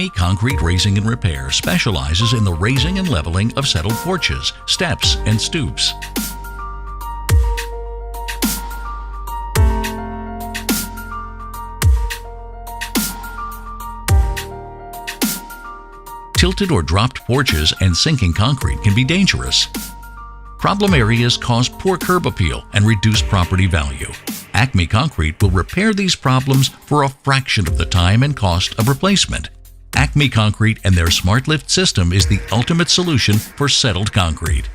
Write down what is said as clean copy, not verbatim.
Acme Concrete Raising and Repair specializes in the raising and leveling of settled porches, steps, and stoops. Tilted or dropped porches and sinking concrete can be dangerous. Problem areas cause poor curb appeal and reduce property value. Acme Concrete will repair these problems for a fraction of the time and cost of replacement. Acme Concrete and their Smart Lift system is the ultimate solution for settled concrete.